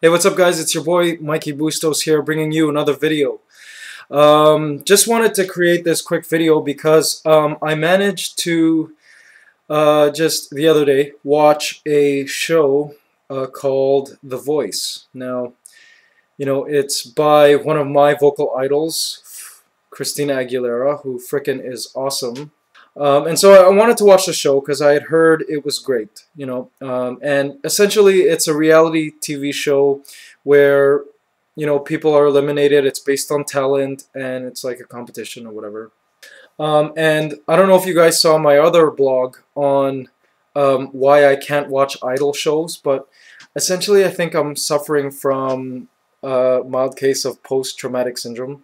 Hey, what's up guys? It's your boy Mikey Bustos here bringing you another video. Just wanted to create this quick video because I managed to just the other day watch a show called The Voice. Now, it's by one of my vocal idols, Christina Aguilera, who frickin' is awesome. And so I wanted to watch the show because I had heard it was great, and essentially it's a reality TV show where, people are eliminated. It's based on talent and it's like a competition or whatever. And I don't know if you guys saw my other blog on why I can't watch idol shows, but essentially I think I'm suffering from a mild case of post-traumatic syndrome.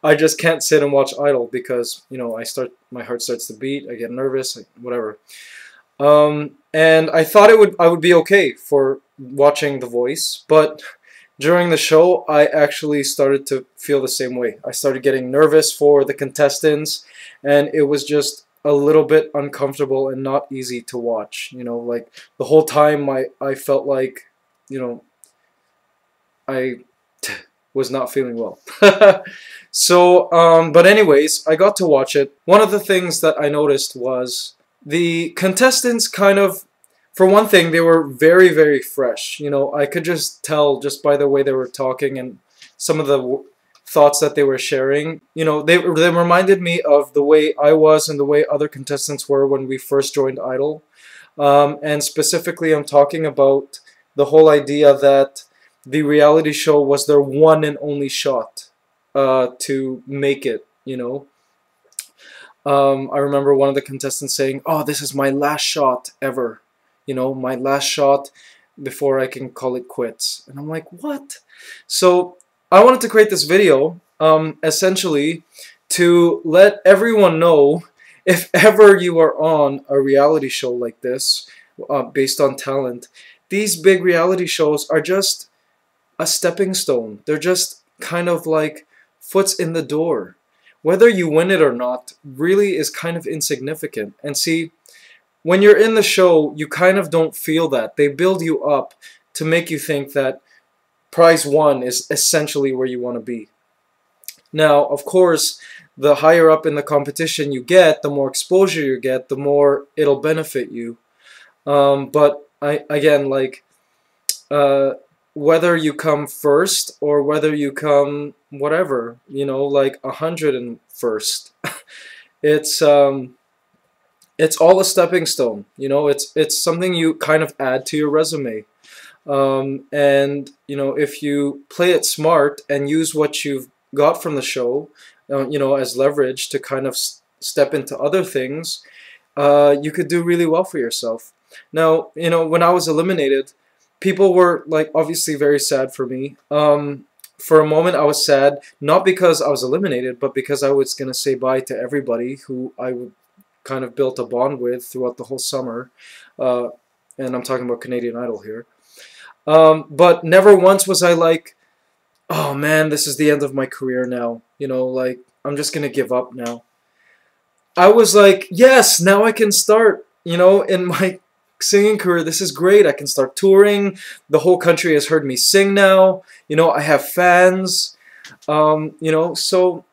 I just can't sit and watch Idol because my heart starts to beat, I get nervous, whatever. And I thought I would be okay for watching The Voice, but during the show I actually started to feel the same way. I started getting nervous for the contestants, and it was just a little bit uncomfortable and not easy to watch. Like the whole time I felt like, I was not feeling well. So, but anyways, I got to watch it. One of the things that I noticed was the contestants kind of, for one thing, they were very, very fresh. I could just tell just by the way they were talking and some of the thoughts that they were sharing. They reminded me of the way I was and the way other contestants were when we first joined Idol. And specifically, I'm talking about the whole idea that the reality show was their one and only shot to make it, I remember one of the contestants saying, "Oh, this is my last shot ever, my last shot before I can call it quits." And I'm like, what? So I wanted to create this video essentially to let everyone know, if ever you are on a reality show like this based on talent, these big reality shows are just a stepping stone. They're just kind of like foots in the door. Whether you win it or not really is kind of insignificant. And see, when you're in the show, you kind of don't feel that. They build you up to make you think that prize one is essentially where you want to be. Now, of course, the higher up in the competition you get, the more exposure you get, the more it'll benefit you. But again, like, whether you come first or whether you come whatever, like 101st, it's all a stepping stone. It's something you kind of add to your resume. And if you play it smart and use what you've got from the show, as leverage to kind of step into other things, you could do really well for yourself. Now, when I was eliminated, people were like obviously very sad for me. For a moment I was sad, not because I was eliminated, but because I was going to say bye to everybody who I kind of built a bond with throughout the whole summer. And I'm talking about Canadian Idol here. But never once was I like, oh man, this is the end of my career now. Like, I'm just going to give up now. I was like, yes, now I can start, in my singing career. This is great. I can start touring. The whole country has heard me sing now. I have fans. So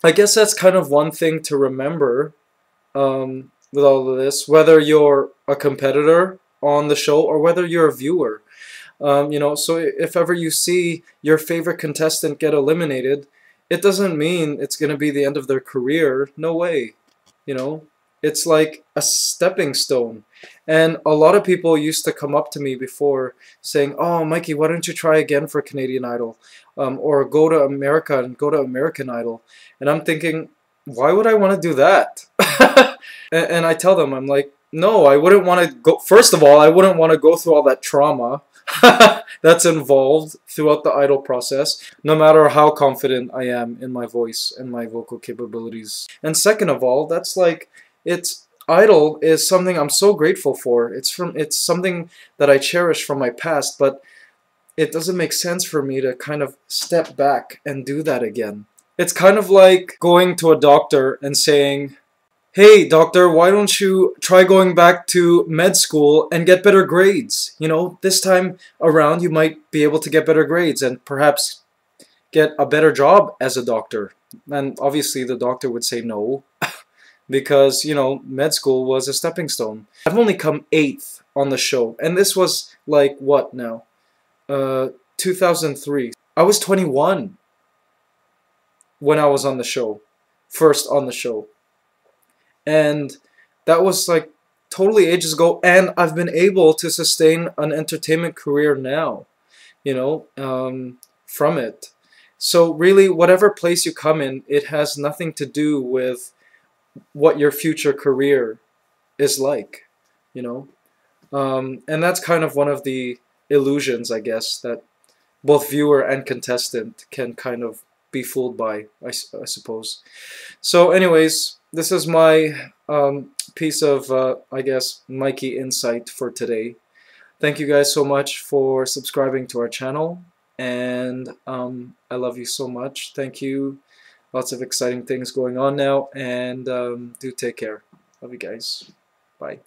I guess that's kind of one thing to remember with all of this, whether you're a competitor on the show or whether you're a viewer. So if ever you see your favorite contestant get eliminated, it doesn't mean it's going to be the end of their career. No way. It's like a stepping stone. And a lot of people used to come up to me before saying, "Oh, Mikey, why don't you try again for Canadian Idol? Or go to America and go to American Idol." And I'm thinking, why would I want to do that? And I tell them, I'm like, no, I wouldn't want to go. First of all, I wouldn't want to go through all that trauma that's involved throughout the Idol process, no matter how confident I am in my voice and my vocal capabilities. And second of all, that's like, Idol is something I'm so grateful for. It's something that I cherish from my past, but it doesn't make sense for me to kind of step back and do that again. It's kind of like going to a doctor and saying, hey doctor, why don't you try going back to med school and get better grades? You know, this time around you might be able to get better grades and perhaps get a better job as a doctor. And obviously the doctor would say no, because, you know, med school was a stepping stone. I've only come 8th on the show, and this was like what now? 2003. I was 21 when I was on the show, first on the show. And that was like totally ages ago, and I've been able to sustain an entertainment career now, you know, from it. So really, whatever place you come in, it has nothing to do with what your future career is like, you know. And that's kind of one of the illusions, I guess, that both viewer and contestant can kind of be fooled by, I suppose. So anyways, this is my piece of, I guess, Mikey insight for today. Thank you guys so much for subscribing to our channel, and I love you so much. Thank you. Lots of exciting things going on now, and do take care. Love you guys. Bye.